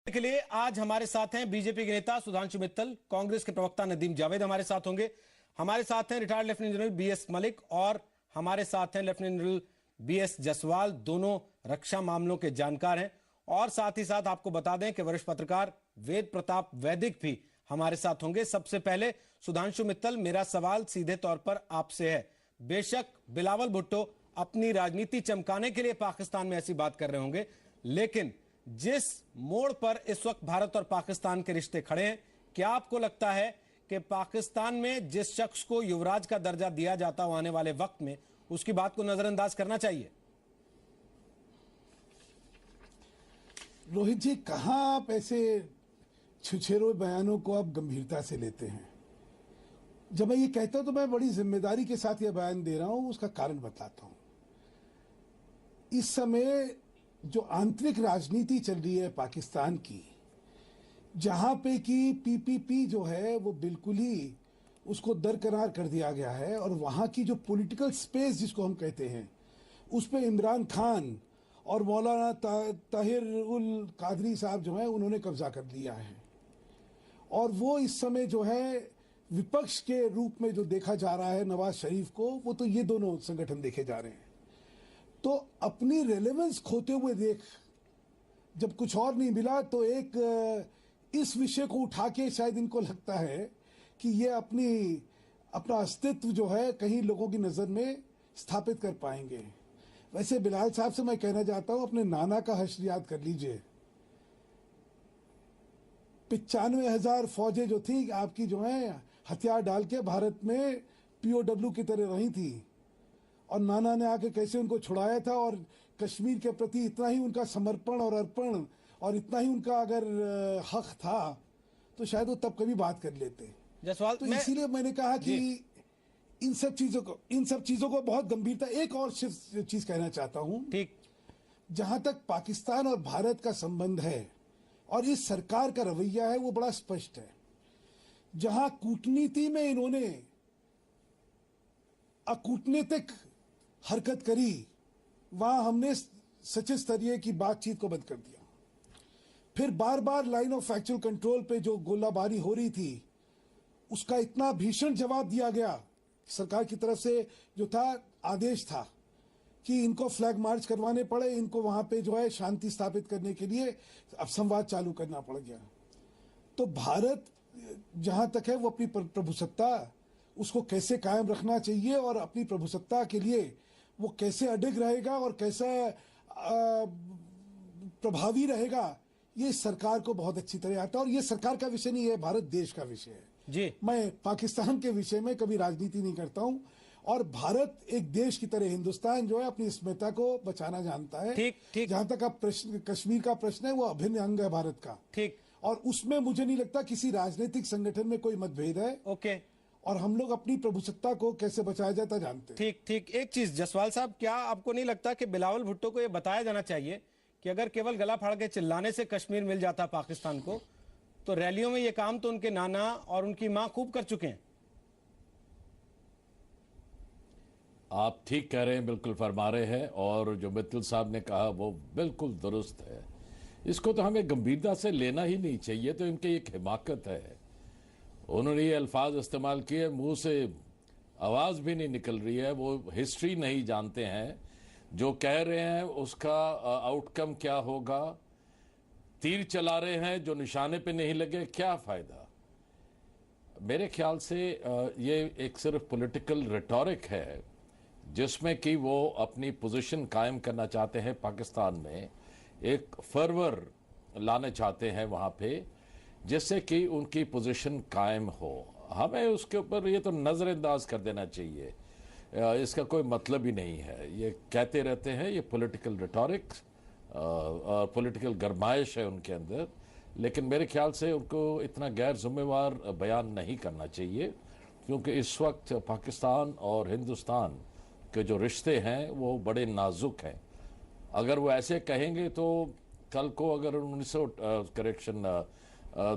के लिए आज हमारे साथ हैं बीजेपी के नेता सुधांशु मित्तल, कांग्रेस के प्रवक्ता नदीम जावेद हमारे साथ होंगे। हमारे साथ हैं retired lieutenant general B S Malik और हमारे साथ हैं लेफ्टिनेंट जनरल बीएस जसवाल, दोनों रक्षा मामलों के जानकार हैं। और साथ ही साथ आपको बता दें कि वरिष्ठ पत्रकार वेद प्रताप वैदिक भी हमारे साथ होंगे। सबसे पहले सुधांशु मित्तल, मेरा सवाल सीधे तौर पर आपसे है। बेशक बिलावल भुट्टो अपनी राजनीति चमकाने के लिए पाकिस्तान में ऐसी बात कर रहे होंगे, लेकिन जिस मोड़ पर इस वक्त भारत और पाकिस्तान के रिश्ते खड़े हैं, क्या आपको लगता है कि पाकिस्तान में जिस शख्स को युवराज का दर्जा दिया जाता हो आने वाले वक्त में उसकी बात को नजरअंदाज करना चाहिए? रोहित जी, कहां आप ऐसे छुछेरो बयानों को आप गंभीरता से लेते हैं? जब मैं ये कहता हूं तो मैं बड़ी जिम्मेदारी के साथ यह बयान दे रहा हूं, उसका कारण बताता हूं। इस समय जो आंतरिक राजनीति चल रही है पाकिस्तान की, जहां पे कि पीपीपी जो है वो बिल्कुल ही उसको दरकिनार कर दिया गया है, और वहां की जो पॉलिटिकल स्पेस जिसको हम कहते हैं उस पे इमरान खान और मौलाना ताहिर उल कादरी साहब जो है उन्होंने कब्जा कर लिया है। और वो इस समय जो है विपक्ष के रूप में जो देखा जा रहा है नवाज शरीफ को, वो तो ये दोनों संगठन देखे जा रहे हैं। तो अपनी रेलेवेंस खोते हुए देख, जब कुछ और नहीं मिला तो एक इस विषय को उठा के शायद इनको लगता है कि ये अपना अस्तित्व जो है कहीं लोगों की नजर में स्थापित कर पाएंगे। वैसे बिलाल साहब से मैं कहना चाहता हूं, अपने नाना का हश्र याद कर लीजिए। 95,000 फौजें जो थी आपकी जो है हथियार डाल के भारत में पीओडब्ल्यू की तरह रही थी, और नाना ने आके कैसे उनको छुड़ाया था, और कश्मीर के प्रति इतना ही उनका समर्पण और अर्पण और इतना ही उनका अगर हक था तो शायद वो तब कभी बात कर लेते। जसवाल, तो इसीलिए मैंने कहा कि इन सब चीजों को बहुत गंभीरता। एक और चीज कहना चाहता हूं, ठीक, जहां तक पाकिस्तान और भारत का संबंध है और इस सरकार का रवैया है वो बड़ा स्पष्ट है। जहां कूटनीति में इन्होंने अकूटनीतिक हरकत करी, वहां हमने सचिव स्तरीय की बातचीत को बंद कर दिया। फिर बार बार लाइन ऑफ फैक्चुअल कंट्रोल पे जो गोलाबारी हो रही थी उसका इतना भीषण जवाब दिया गया। सरकार की तरफ से जो था आदेश था कि इनको फ्लैग मार्च करवाने पड़े, इनको वहां पे जो है शांति स्थापित करने के लिए अब संवाद चालू करना पड़ गया। तो भारत जहां तक है वो अपनी प्रभुसत्ता उसको कैसे कायम रखना चाहिए और अपनी प्रभुसत्ता के लिए वो कैसे अडिग रहेगा और कैसा प्रभावी रहेगा, ये सरकार को बहुत अच्छी तरह आता है। और ये सरकार का विषय नहीं है, भारत देश का विषय है जी। मैं पाकिस्तान के विषय में कभी राजनीति नहीं करता हूं, और भारत एक देश की तरह हिंदुस्तान जो है अपनी अस्मिता को बचाना जानता है। ठीक। जहां तक आप कश्मीर का प्रश्न है वो अभिन्न अंग है भारत का। ठीक, और उसमें मुझे नहीं लगता किसी राजनीतिक संगठन में कोई मतभेद है। ओके, और हम लोग अपनी प्रभुसत्ता को कैसे बचाया जाता जानते हैं। ठीक। एक चीज जसवाल साहब, क्या आपको नहीं लगता कि बिलावल भुट्टो को यह बताया जाना चाहिए कि अगर केवल गला फाड़ के चिल्लाने से कश्मीर मिल जाता पाकिस्तान को, तो रैलियों में यह काम तो उनके नाना और उनकी मां खूब कर चुके हैं? आप ठीक कह रहे हैं, बिल्कुल फरमा रहे हैं, और जो मित्तल साहब ने कहा वो बिल्कुल दुरुस्त है। इसको तो हमें गंभीरता से लेना ही नहीं चाहिए। तो इनकी एक हिमाकत है, उन्होंने ये अल्फाज इस्तेमाल किए, मुंह से आवाज भी नहीं निकल रही है, वो हिस्ट्री नहीं जानते हैं, जो कह रहे हैं उसका आउटकम क्या होगा। तीर चला रहे हैं जो निशाने पे नहीं लगे, क्या फायदा। मेरे ख्याल से ये एक सिर्फ पॉलिटिकल रिटोरिक है जिसमें कि वो अपनी पोजीशन कायम करना चाहते हैं पाकिस्तान में, एक फर्वर लाने चाहते हैं वहां पे, जिससे कि उनकी पोजीशन कायम हो। हमें उसके ऊपर ये तो नजरअंदाज कर देना चाहिए, इसका कोई मतलब ही नहीं है। ये कहते रहते हैं, ये पॉलिटिकल रिटोरिक और पॉलिटिकल गरमाइश है उनके अंदर, लेकिन मेरे ख्याल से उनको इतना गैर जिम्मेवार बयान नहीं करना चाहिए, क्योंकि इस वक्त पाकिस्तान और हिंदुस्तान के जो रिश्ते हैं वो बड़े नाजुक हैं। अगर वो ऐसे कहेंगे तो कल को अगर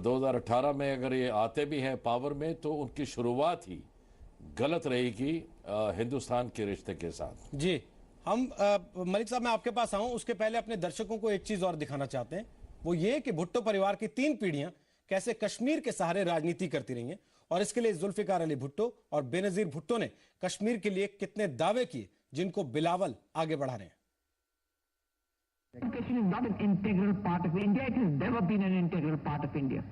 2018 में अगर ये आते भी हैं पावर में, तो उनकी शुरुआत ही गलत रहेगी हिंदुस्तान के रिश्ते के साथ। जी, हम मलिक साहब मैं आपके पास आऊं, उसके पहले अपने दर्शकों को एक चीज और दिखाना चाहते हैं। वो ये कि भुट्टो परिवार की 3 पीढ़ियां कैसे कश्मीर के सहारे राजनीति करती रही हैं और इसके लिए जुल्फिकार अली भुट्टो और बेनजीर भुट्टो ने कश्मीर के लिए कितने दावे किए जिनको बिलावल आगे बढ़ा रहे हैं। Kashmir is not an integral part of India. It has never been an integral part of India.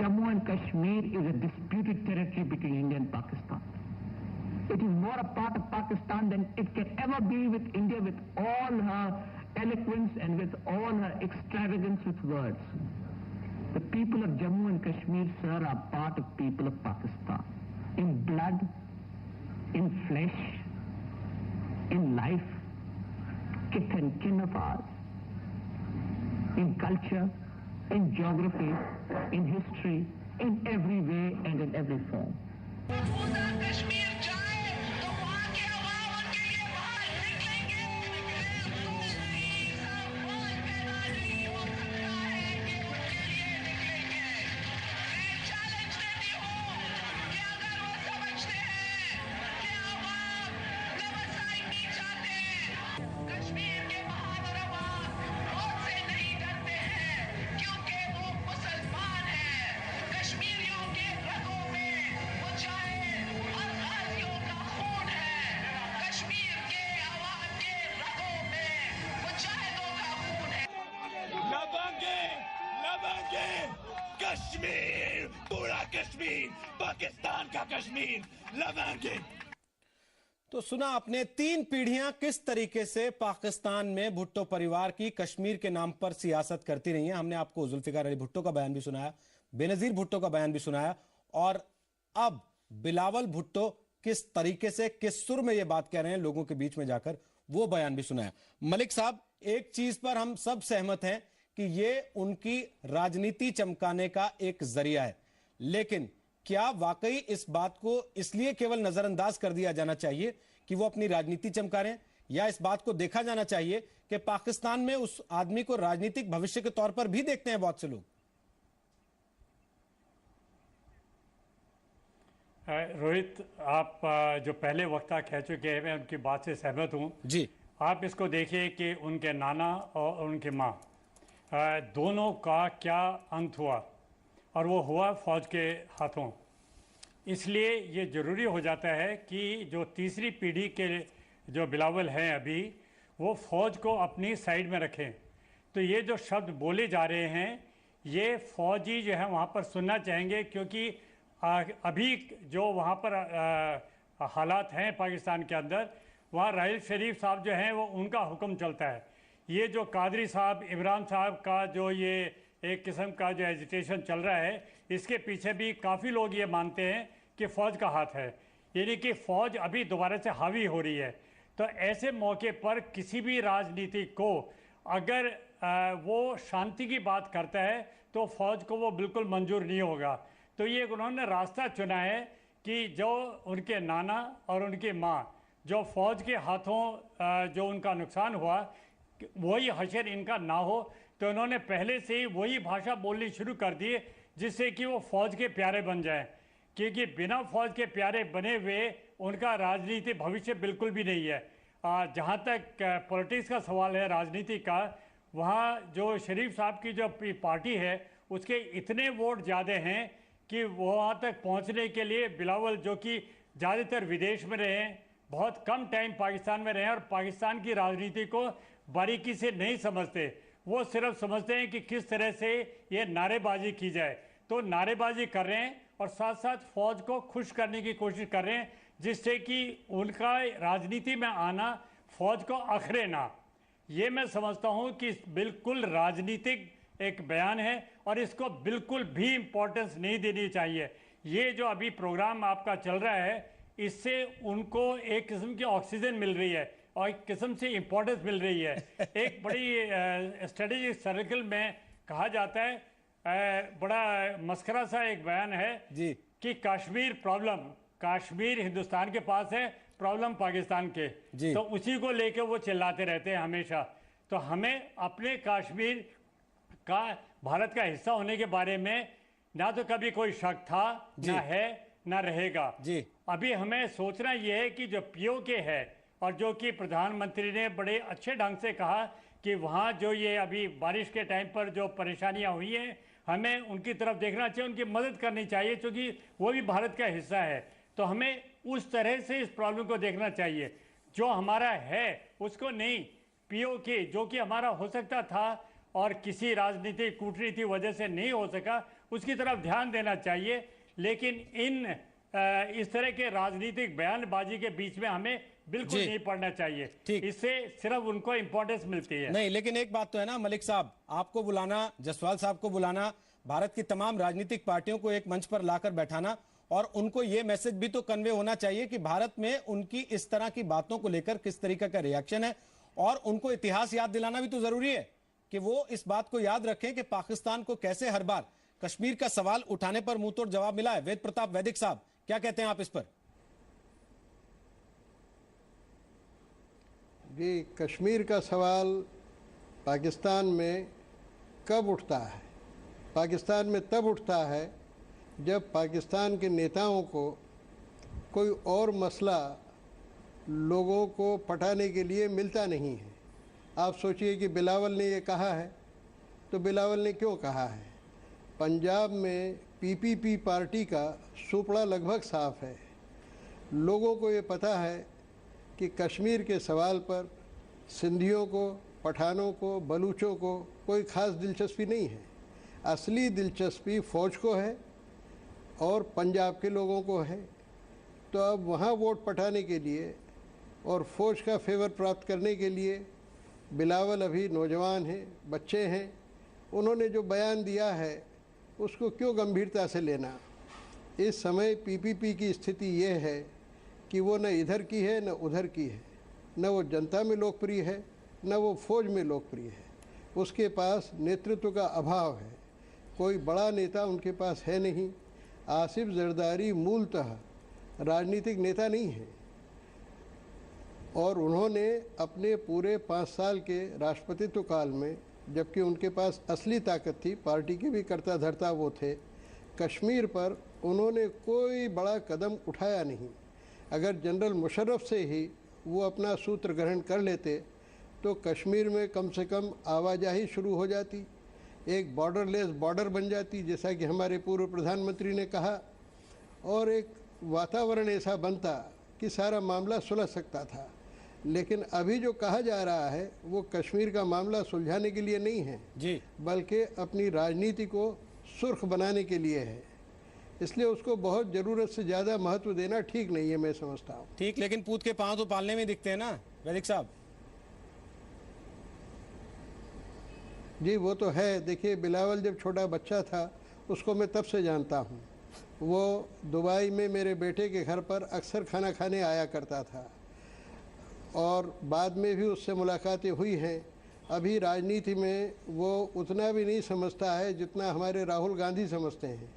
Jammu and Kashmir is a disputed territory between India and Pakistan. It is more a part of Pakistan than it can ever be with India, with all her eloquence and with all her extravagance with words. The people of Jammu and Kashmir, sir, are part of people of Pakistan. In blood, in flesh, in life, kith and kin of ours, in culture, in geography, in history, in every way and in every form. Kashmir जाए तो वहाँ के अवाम उनके लिए बाहर निकलेंगे। कोई सवाल पैदा नहीं हो सकता है कि उनके लिए निकलेंगे। मैं चैलेंज देती हूँ कि अगर वो समझते हैं कि अवाम नवासाई नहीं चाहते, कश्मीर के बहादुर अवाम मौत से नहीं डरते हैं क्योंकि वो मुसलमान हैं। कश्मीरियों के रगों में वो चाहे हर गाजियों का खून है। कश्मीर के अवाम के रगों में मुजाहिदों का खून है। लबंगे कश्मीर, पूरा कश्मीर, पाकिस्तान का कश्मीर लबंगे। तो सुना आपने 3 पीढ़ियां किस तरीके से पाकिस्तान में भुट्टो परिवार की कश्मीर के नाम पर सियासत करती रही हैं। हमने आपको जुल्फिकार अली भुट्टो का बयान भी सुनाया, बेनजीर भुट्टो का बयान भी सुनाया और अब बिलावल भुट्टो किस तरीके से किस सुर में ये बात कह रहे हैं लोगों के बीच में जाकर, वो बयान भी सुनाया। मलिक साहब, एक चीज पर हम सब सहमत हैं कि ये उनकी राजनीति चमकाने का एक जरिया है, लेकिन क्या वाकई इस बात को इसलिए केवल नजरअंदाज कर दिया जाना चाहिए कि वो अपनी राजनीति चमका रहे हैं, या इस बात को देखा जाना चाहिए कि पाकिस्तान में उस आदमी को राजनीतिक भविष्य के तौर पर भी देखते हैं बहुत से लोग? रोहित, आप जो पहले वक्ता कह चुके हैं, मैं उनकी बात से सहमत हूँ जी। आप इसको देखिए कि उनके नाना और उनके माँ दोनों का क्या अंत हुआ, और वो हुआ फौज के हाथों। इसलिए ये ज़रूरी हो जाता है कि जो तीसरी पीढ़ी के जो बिलावल हैं अभी, वो फौज को अपनी साइड में रखें। तो ये जो शब्द बोले जा रहे हैं, ये फौजी जो है वहाँ पर सुनना चाहेंगे, क्योंकि अभी जो वहाँ पर हालात हैं पाकिस्तान के अंदर, वहाँ राहिल शरीफ साहब जो हैं वो उनका हुक्म चलता है। ये जो कादरी साहब, इमरान साहब का जो ये एक किस्म का जो एजिटेशन चल रहा है, इसके पीछे भी काफ़ी लोग ये मानते हैं कि फ़ौज का हाथ है, यानी कि फ़ौज अभी दोबारा से हावी हो रही है। तो ऐसे मौके पर किसी भी राजनीतिक को अगर वो शांति की बात करता है तो फ़ौज को वो बिल्कुल मंजूर नहीं होगा। तो ये उन्होंने रास्ता चुना है कि जो उनके नाना और उनकी माँ, जो फ़ौज के हाथों जो उनका नुकसान हुआ, वही हशर इनका ना हो। तो उन्होंने पहले से ही वही भाषा बोलनी शुरू कर दी जिससे कि वो फ़ौज के प्यारे बन जाएं, क्योंकि बिना फ़ौज के प्यारे बने हुए उनका राजनीति भविष्य बिल्कुल भी नहीं है। जहाँ तक पॉलिटिक्स का सवाल है, राजनीति का, वहाँ जो शरीफ साहब की जो पार्टी है उसके इतने वोट ज़्यादा हैं कि वहाँ तक पहुँचने के लिए बिलावल, जो कि ज़्यादातर विदेश में रहे हैं, बहुत कम टाइम पाकिस्तान में रहे हैं और पाकिस्तान की राजनीति को बारीकी से नहीं समझते, वो सिर्फ समझते हैं कि किस तरह से ये नारेबाजी की जाए। तो नारेबाजी कर रहे हैं और साथ साथ फ़ौज को खुश करने की कोशिश कर रहे हैं, जिससे कि उनका राजनीति में आना फ़ौज को अखरे ना। ये मैं समझता हूँ कि बिल्कुल राजनीतिक एक बयान है और इसको बिल्कुल भी इम्पोर्टेंस नहीं देनी चाहिए। ये जो अभी प्रोग्राम आपका चल रहा है, इससे उनको एक किस्म की ऑक्सीजन मिल रही है और एक किस्म से इम्पोर्टेंस मिल रही है। एक बड़ी स्ट्रेटेजिक सर्कल में कहा जाता है, बड़ा मस्करा सा एक बयान है जी, कि कश्मीर प्रॉब्लम, कश्मीर हिंदुस्तान के पास है, प्रॉब्लम पाकिस्तान के। तो उसी को लेके वो चिल्लाते रहते हैं हमेशा। तो हमें अपने कश्मीर का भारत का हिस्सा होने के बारे में ना तो कभी कोई शक था, ना है, ना रहेगा। अभी हमें सोचना यह है कि जो पीओके है और जो कि प्रधानमंत्री ने बड़े अच्छे ढंग से कहा कि वहाँ जो ये अभी बारिश के टाइम पर जो परेशानियाँ हुई हैं, हमें उनकी तरफ देखना चाहिए, उनकी मदद करनी चाहिए, क्योंकि वो भी भारत का हिस्सा है। तो हमें उस तरह से इस प्रॉब्लम को देखना चाहिए, जो हमारा है उसको नहीं, पीओके जो कि हमारा हो सकता था और किसी राजनीतिक कूटनीति वजह से नहीं हो सका, उसकी तरफ ध्यान देना चाहिए। लेकिन इस तरह के राजनीतिक बयानबाजी के बीच में हमें बिल्कुल नहीं पड़ना चाहिए। इससे सिर्फ उनको इंपॉर्टेंस मिलती है। नहीं, लेकिन एक बात तो है ना मलिक साहब, आपको बुलाना, जसवाल साहब को बुलाना, भारत की तमाम राजनीतिक पार्टियों को एक मंच पर लाकर बैठाना और उनको ये मैसेज भी तो कन्वे होना चाहिए कि भारत में उनकी इस तरह की बातों को लेकर किस तरीके का रिएक्शन है, और उनको इतिहास याद दिलाना भी तो जरूरी है कि वो इस बात को याद रखें कि पाकिस्तान को कैसे हर बार कश्मीर का सवाल उठाने पर मुंह तोड़ जवाब मिला है। वेद प्रताप वैदिक साहब, क्या कहते हैं आप इस पर? जी, कश्मीर का सवाल पाकिस्तान में कब उठता है? पाकिस्तान में तब उठता है जब पाकिस्तान के नेताओं को कोई और मसला लोगों को पटाने के लिए मिलता नहीं है। आप सोचिए कि बिलावल ने ये कहा है, तो बिलावल ने क्यों कहा है? पंजाब में पीपीपी पार्टी का सुपड़ा लगभग साफ है। लोगों को ये पता है कि कश्मीर के सवाल पर सिंधियों को, पठानों को, बलूचों को कोई ख़ास दिलचस्पी नहीं है। असली दिलचस्पी फ़ौज को है और पंजाब के लोगों को है। तो अब वहाँ वोट पटाने के लिए और फ़ौज का फेवर प्राप्त करने के लिए बिलावल अभी नौजवान हैं, बच्चे हैं, उन्होंने जो बयान दिया है उसको क्यों गंभीरता से लेना? इस समय पीपीपी की स्थिति ये है कि वो न इधर की है न उधर की है, न वो जनता में लोकप्रिय है न वो फौज में लोकप्रिय है। उसके पास नेतृत्व का अभाव है, कोई बड़ा नेता उनके पास है नहीं। आसिफ जरदारी मूलतः राजनीतिक नेता नहीं है और उन्होंने अपने पूरे 5 साल के राष्ट्रपतित्व काल में, जबकि उनके पास असली ताकत थी, पार्टी के भी कर्ता धर्ता वो थे, कश्मीर पर उन्होंने कोई बड़ा कदम उठाया नहीं। अगर जनरल मुशर्रफ से ही वो अपना सूत्र ग्रहण कर लेते तो कश्मीर में कम से कम आवाजाही शुरू हो जाती, एक बॉर्डरलेस बॉर्डर बन जाती जैसा कि हमारे पूर्व प्रधानमंत्री ने कहा, और एक वातावरण ऐसा बनता कि सारा मामला सुलझ सकता था। लेकिन अभी जो कहा जा रहा है वो कश्मीर का मामला सुलझाने के लिए नहीं है जी, बल्कि अपनी राजनीति को सुर्ख बनाने के लिए है। इसलिए उसको बहुत ज़रूरत से ज़्यादा महत्व देना ठीक नहीं है, मैं समझता हूँ। ठीक, लेकिन पूत के पांव तो पालने में दिखते हैं ना वैदिक साहब। जी वो तो है। देखिए, बिलावल जब छोटा बच्चा था उसको मैं तब से जानता हूँ। वो दुबई में मेरे बेटे के घर पर अक्सर खाना खाने आया करता था और बाद में भी उससे मुलाकातें हुई हैं। अभी राजनीति में वो उतना भी नहीं समझता है जितना हमारे राहुल गांधी समझते हैं।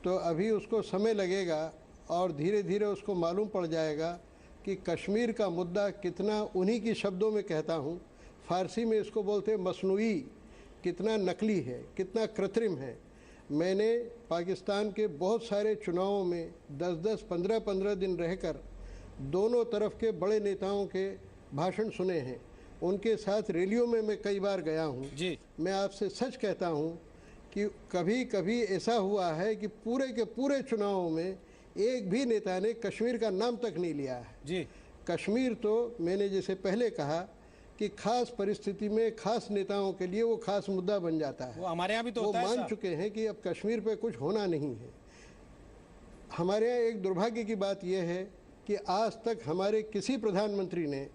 तो अभी उसको समय लगेगा और धीरे धीरे उसको मालूम पड़ जाएगा कि कश्मीर का मुद्दा कितना, उन्हीं की शब्दों में कहता हूँ, फ़ारसी में इसको बोलते हैं मसनूई, कितना नकली है, कितना कृत्रिम है। मैंने पाकिस्तान के बहुत सारे चुनावों में 10-10, 15-15 दिन रहकर दोनों तरफ के बड़े नेताओं के भाषण सुने हैं। उनके साथ रैलियों में मैं कई बार गया हूँ जी। मैं आपसे सच कहता हूँ कि कभी कभी ऐसा हुआ है कि पूरे के पूरे चुनावों में एक भी नेता ने कश्मीर का नाम तक नहीं लिया है जी। कश्मीर तो मैंने जैसे पहले कहा कि खास परिस्थिति में खास नेताओं के लिए वो खास मुद्दा बन जाता है। वो हमारे यहाँ भी तो वो होता है मान चुके हैं कि अब कश्मीर पे कुछ होना नहीं है। हमारे यहाँ एक दुर्भाग्य की बात यह है कि आज तक हमारे किसी प्रधानमंत्री ने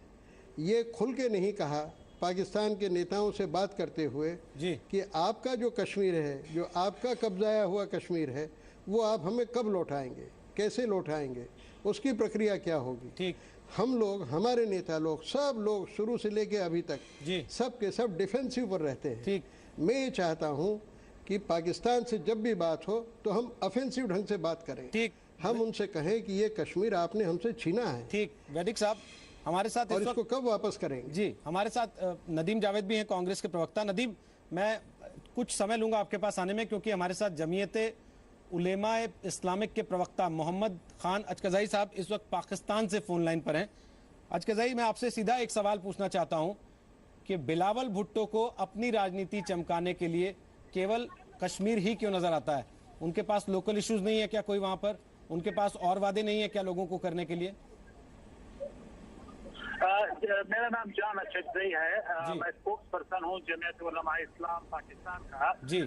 ये खुल के नहीं कहा पाकिस्तान के नेताओं से बात करते हुए जी कि आपका जो कश्मीर है, जो आपका कब्जाया हुआ कश्मीर है, वो आप हमें कब लौटाएंगे, कैसे लौटाएंगे, उसकी प्रक्रिया क्या होगी। ठीक, हम लोग, हमारे नेता लोग, सब लोग शुरू से लेके अभी तक जी सब के सब डिफेंसिव पर रहते हैं। ठीक, मैं ये चाहता हूँ कि पाकिस्तान से जब भी बात हो तो हम ऑफेंसिव ढंग से बात करें। ठीक, हम उनसे कहें कि ये कश्मीर आपने हमसे छीना है। ठीक। वैदिक साहब हमारे साथ और इस इसको वक्त कब वापस करेंगे। जी, हमारे साथ नदीम जावेद भी हैं, कांग्रेस के प्रवक्ता। नदीम, मैं कुछ समय लूंगा आपके पास आने में, क्योंकि हमारे साथ जमीयत उलेमा इस्लामिक के प्रवक्ता मोहम्मद खान अचकज़ई साहब इस वक्त पाकिस्तान से फोन लाइन पर हैं। अचकज़ई, मैं आपसे सीधा एक सवाल पूछना चाहता हूं कि बिलावल भुट्टो को अपनी राजनीति चमकाने के लिए केवल कश्मीर ही क्यों नजर आता है? उनके पास लोकल इश्यूज नहीं है क्या कोई वहां पर? उनके पास और वादे नहीं है क्या लोगों को करने के लिए? मेरा नाम जान अशरफी है। मैं स्पोक्स पर्सन हूँ जमीयत उलमा इस्लाम पाकिस्तान का। जी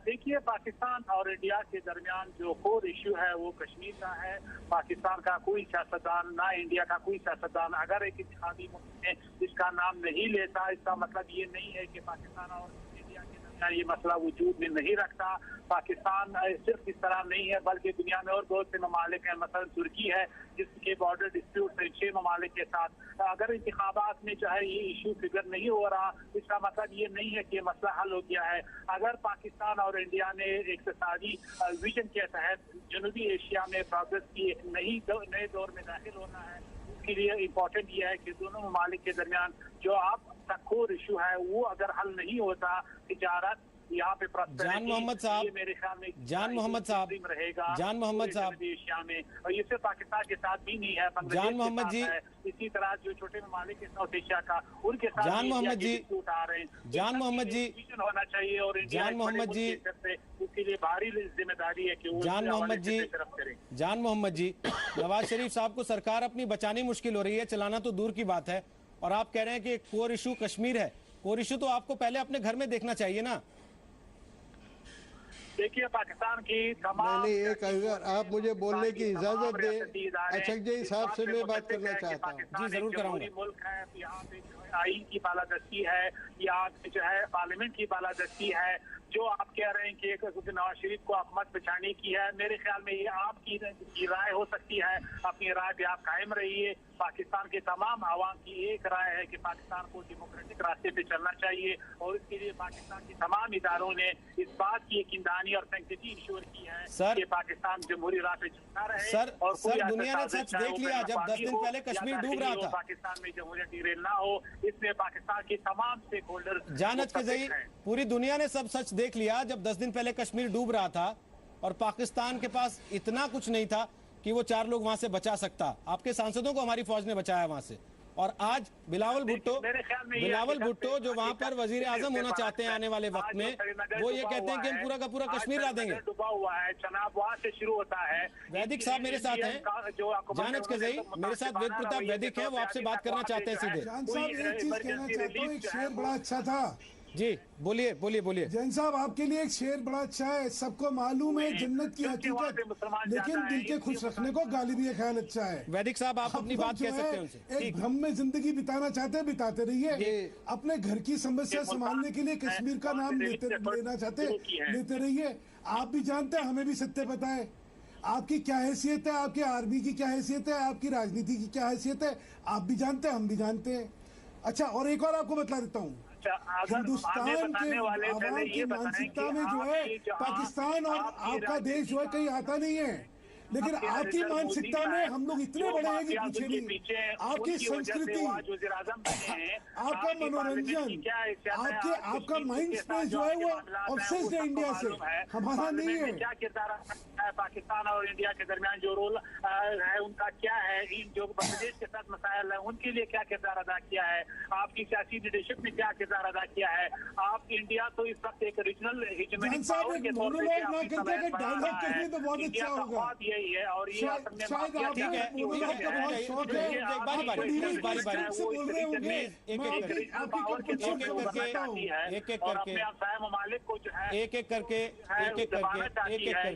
देखिए, पाकिस्तान और इंडिया के दरमियान जो कोर इशू है वो कश्मीर का है। पाकिस्तान का कोई सियासतदान ना इंडिया का कोई सियासतदान अगर एक इंतखाबी मुल्क में इसका नाम नहीं लेता, इसका मतलब ये नहीं है कि पाकिस्तान और इंडिया के दरमियान ये मसला वजूद में नहीं रखता। पाकिस्तान सिर्फ इस तरह नहीं है बल्कि दुनिया में और बहुत से ममालिक हैं, मसलन तुर्की है जिसके बॉर्डर डिस्प्यूट है 6 ममालिक के साथ। अगर इंतखाबात में जो है ये इशू फिगर नहीं हो रहा, इसका मतलब ये नहीं है कि मसला हल हो गया है। अगर पाकिस्तान और इंडिया ने इक्तिसादी विजन के तहत जनूबी एशिया में प्रोग्रेस की एक नए दौर में दाखिल होना है, उसके लिए इम्पोर्टेंट ये है कि दोनों ममालिक के दरमियान जो अब तक कोर इशू है वो अगर हल नहीं होता, तिजारत यहाँ पे जान मोहम्मद साहब, मेरे ख्याल में जान मोहम्मद साहब रहेगा जान मोहम्मद साहब एशिया में, और ये सिर्फ पाकिस्तान के साथ भी नहीं है, जान मोहम्मद जी, इसी तरह जो छोटे ममालिक है साउथ एशिया का उनके साथ जान मोहम्मद जी उठा रहे हैं। जान मोहम्मद जी होना चाहिए और जान मोहम्मद जी उसके लिए भारी जिम्मेदारी है कि वो जान मोहम्मद जी जान मोहम्मद जी नवाज शरीफ साहब को सरकार अपनी बचानी मुश्किल हो रही है, चलाना तो दूर की बात है, और आप कह रहे हैं कि कोर इशू कश्मीर है। कोर इशू तो आपको पहले अपने घर में देखना चाहिए ना। देखिए, पाकिस्तान की तमाम नहीं, एक अगर आप मुझे बोलने की इजाजत दे, अशक जी साहब से मैं बात करना चाहता हूँ। जी जरूर कराऊंगा। मुल्क है, यहाँ पे जो है आईन की बालादस्ती है, यहाँ पे जो है पार्लियामेंट की बालादस्ती है। जो आप कह रहे हैं कि नवाज शरीफ को आप मत बचाने की है, मेरे ख्याल में ये आपकी राय हो सकती है। अपनी राय पे आप कायम रहिए। पाकिस्तान के तमाम आवाम की एक राय है कि पाकिस्तान को डेमोक्रेटिक रास्ते पे चलना चाहिए, और इसके लिए पाकिस्तान के तमाम इदारों ने इस बात की यकीनदानी और सैंक्टिटी इंश्योर की है सर, कि पाकिस्तान जमहूरी राह पे चलता रहे। सर, और सर दुनिया ने सच देख लिया जब 10 दिन पहले कश्मीर डूब रहा था। पाकिस्तान में जमहूरियत गिरेल ना हो, इसमें पाकिस्तान के तमाम स्टेक होल्डर जानत के जरिए पूरी दुनिया ने सब सच देख लिया जब 10 दिन पहले कश्मीर डूब रहा था और पाकिस्तान के पास इतना कुछ नहीं था कि वो 4 लोग वहां से बचा सकता। आपके सांसदों को हमारी फौज ने बचाया वहां से, और आज बिलावल भुट्टो जो वहां पर वजीर आजम होना चाहते हैं आने वाले वक्त में, वो ये कहते हैं कि हम पूरा का पूरा कश्मीर ला देंगे। डूबा हुआ है, चनाब वहां से शुरू होता है। वैदिक साहब मेरे साथ हैं, जानत के जरिए मेरे साथ वेद प्रताप वैदिक हैं, वो आपसे बात करना चाहते हैं सीधे। जान साहब एक चीज कहना चाहता हूँ, एक शेर बड़ा अच्छा था। जी बोलिए बोलिए बोलिए। जैन साहब आपके लिए एक शेर बड़ा अच्छा है, सबको मालूम है जन्नत की हकीकत, लेकिन दिल के खुश रखने को गालिब ये ख्याल अच्छा है। वैदिक साहब आप अपनी बात कह सकते हैं उनसे। एक भ्रम में जिंदगी बिताना चाहते हैं, बिताते रहिए। अपने घर की समस्या संभालने के लिए कश्मीर का नाम लेना चाहते लेते रहिए। आप भी जानते हैं, हमें भी सत्य पता है आपकी क्या हैसियत है, आपके आर्मी की क्या हैसियत है, आपकी राजनीति की क्या हैसियत है, आप भी जानते हैं, हम भी जानते हैं। अच्छा, और एक और आपको बता देता हूँ, हिंदुस्तान के आवाम की मानसिकता में जो है पाकिस्तान और आपका देश जो है कहीं आता नहीं है, लेकिन आपकी मानसिकता में हम लोग इतने बड़े हैं कि पीछे नहीं। आपकी संस्कृति, आपका मनोरंजन, आपका माइंड स्पेस जो है वो ऑब्सेस्ड है इंडिया से, हमारा नहीं है। क्या किरदार है पाकिस्तान और इंडिया के दरमियान, जो रोल है उनका क्या है, जो बांग्लादेश के साथ मसाइल है उनके लिए क्या किरदार अदा किया है, आपकी सियासी लीडरशिप में क्या किरदार अदा किया है। आप इंडिया तो इस वक्त एक रीजनल डायलॉग करेंगे तो बहुत अच्छा होगा। यही है, और ये ममालिक को जो है एक एक करके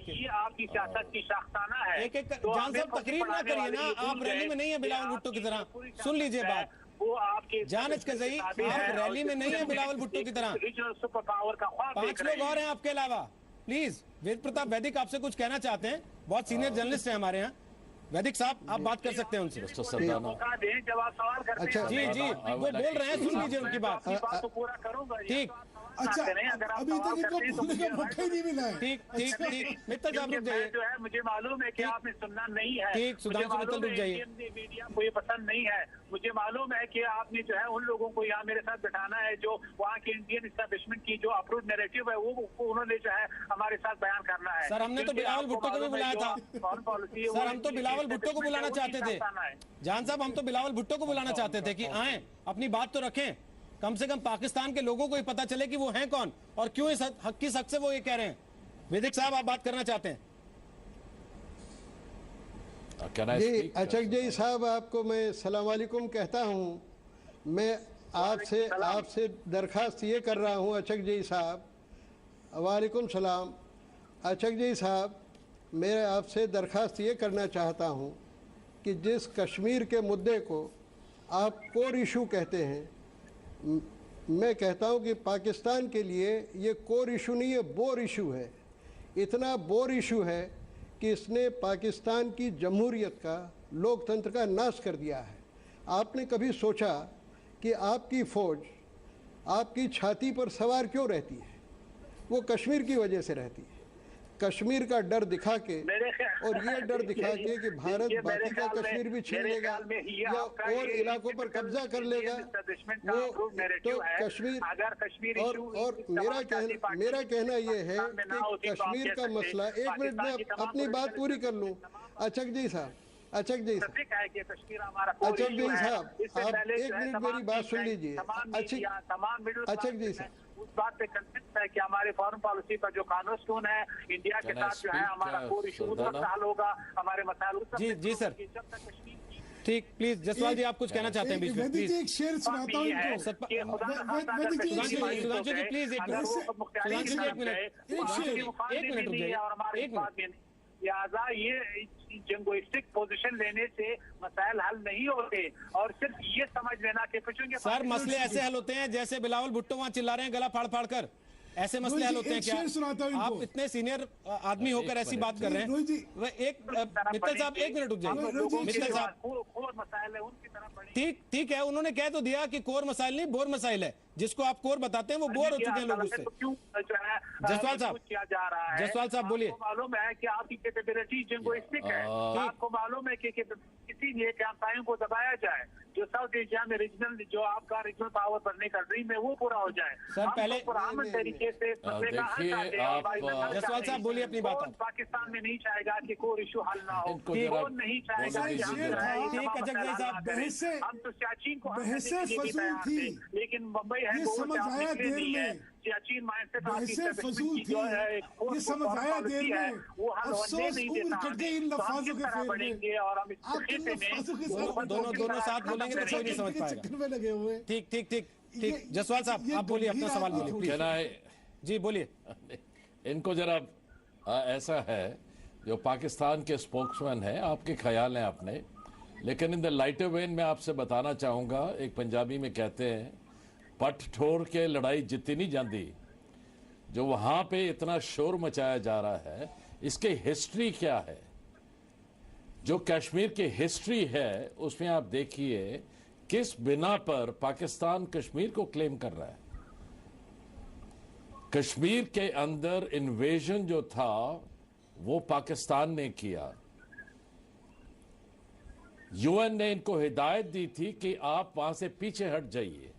ये आपकी सियासत की शाख्ताना है। एक एक जान साहब तकरीर ना करिए ना, आप रैली में नहीं है बिलावल भुट्टो की तरह। सुन लीजिए बात, वो आपके जानच के जरिए आप रैली में नहीं है बिलावल भुट्टो की तरह। रीजनल सुपर पावर का ख्वाब 5 लोग और हैं आपके अलावा। प्लीज वेद प्रताप वैदिक आपसे कुछ कहना चाहते हैं, बहुत सीनियर जर्नलिस्ट हैं हमारे यहाँ। वैदिक साहब आप बात कर सकते हैं उनसे। मौका दें जब आप सवाल करते हैं। अच्छा, जी जी वो बोल रहे हैं, सुन लीजिए उनकी बात। तो पूरा करूंगा। ठीक, अच्छा, अभी तक इनको बोलने का मौका ही नहीं मिला है। ठीक ठीक ठीक, मित्तल साहब रुक जाइए। जो है मुझे मालूम है कि आपने सुनना नहीं है। ठीक, सुधांशु मित्तल रुक जाइए। मीडिया को ये पसंद नहीं है। मुझे मालूम है कि आपने जो है उन लोगों को यहाँ मेरे साथ बैठाना है जो वहाँ की इंडियन एस्टैब्लिशमेंट की जो अप्रूव्ड नैरेटिव है वो उन्होंने जो है हमारे साथ बयान करना है। सर हमने तो बिलावल भुट्टो को भी बुलाया था। सर हम तो बिलावल भुट्टो को बुलाना चाहते थे। जान साहब हम तो बिलावल भुट्टो को बुलाना चाहते थे कि आए अपनी बात तो रखें। कम से कम पाकिस्तान के लोगों को ही पता चले कि वो हैं कौन और क्यों इस हक किस हक से वो ये कह रहे हैं। विधिक साहब, आप बात करना चाहते हैं? जी अचक जी साहब, आपको मैं सलाम वालेकुम कहता हूँ। मैं आपसे दरखास्त ये कर रहा हूँ अचक जी साहब, वालेकुम सलाम। अचक जी साहब, मैं आपसे दरखास्त ये करना चाहता हूँ कि जिस कश्मीर के मुद्दे को आप कोर इशू कहते हैं, मैं कहता हूँ कि पाकिस्तान के लिए ये कोर इशू नहीं है, बोर इशू है। इतना बोर इशू है कि इसने पाकिस्तान की जमहूरियत का, लोकतंत्र का नाश कर दिया है। आपने कभी सोचा कि आपकी फ़ौज आपकी छाती पर सवार क्यों रहती है? वो कश्मीर की वजह से रहती है। कश्मीर का डर दिखा के और ये डर दिखा के कि भारत बाकी का कश्मीर भी छीन लेगा या और इलाकों पर कब्जा कर लेगा, वो तो कश्मीर और मेरा कहना ये है कि कश्मीर का मसला, एक मिनट में अपनी बात पूरी कर लूं। अचक जी साहब, आप एक मिनट मेरी बात सुन लीजिए। अचक जी साहब, उस बात पे कंसेंस है कि हमारे फॉरेन पॉलिसी का जो कॉर्नरस्टोन है इंडिया के साथ जो है हमारा कोर इशू उस वक्त हल होगा, हमारे मसाइल। जी सर, ठीक, प्लीज जसवाल जी, आप कुछ कहना चाहते हैं बीच में? प्लीज एक शेर सुनाता हूँ सुधांशु जी, प्लीज एक मिनट रुक जाइए, एक मिनट। लिहाजा ये जिंगोइस्टिक पोजीशन लेने से मसाइल हल नहीं होते और सिर्फ ये समझ लेना कि सर मसले ऐसे हल होते हैं जैसे बिलावल भुट्टो वहां चिल्ला रहे हैं गला फाड़ फाड़ कर, ऐसे मसले हल होते हैं क्या? आप इतने सीनियर आदमी होकर ऐसी बात कर रहे हैं। मित्तल साहब एक मिनट रुक जाइए। मित्तल साहब, ठीक है, उन्होंने कह तो दिया कि कोर मसाइल नहीं बोर मसाइल है, जिसको आप कोर बताते हैं वो बोर हो चुके हैं लोगों से। जसवाल साहब बोलिए। मालूम है कि आपकी कैपेबिलिटी जिंगोइस्टिक है, आपको मालूम है कि इसीलिए कैंपाइन को दबाया जाए, जो साउथ एशिया में रीजनल, जो आपका रीजनल पावर बनने का ड्रीम है वो पूरा हो जाए। सर पहले तरीके से जसवाल साहब बोलिए अपनी बात। पाकिस्तान में नहीं चाहेगा कि कोई इशू हल ना हो, कौन नहीं चाहेगा। हम तो सियाचिन को लेकिन मुंबई है समझ आया देर में, सियाचिन माइंडसेट फजूल थी, ये समझ आया देर में, अफसोस उम्र कट गई इन लफ्ज़ों के फेर में। और हम दोनों साथ बोलेंगे तो कोई नहीं समझ पाएगा। ठीक, जसवाल साहब आप बोलिए, अपना सवाल बोलिए। जी बोलिए। इनको जरा ऐसा है, जो पाकिस्तान के स्पोक्समैन है, आपके ख्याल हैं अपने, लेकिन इन द लाइटर वेन मैं आपसे बताना चाहूँगा, एक पंजाबी में कहते हैं पट ठोर के लड़ाई जितनी नहीं जाती। जो वहाँ पे इतना शोर मचाया जा रहा है, इसकी हिस्ट्री क्या है? जो कश्मीर की हिस्ट्री है उसमें आप देखिए किस बिना पर पाकिस्तान कश्मीर को क्लेम कर रहा है। कश्मीर के अंदर इन्वेजन जो था वो पाकिस्तान ने किया। यूएन ने इनको हिदायत दी थी कि आप वहां से पीछे हट जाइए,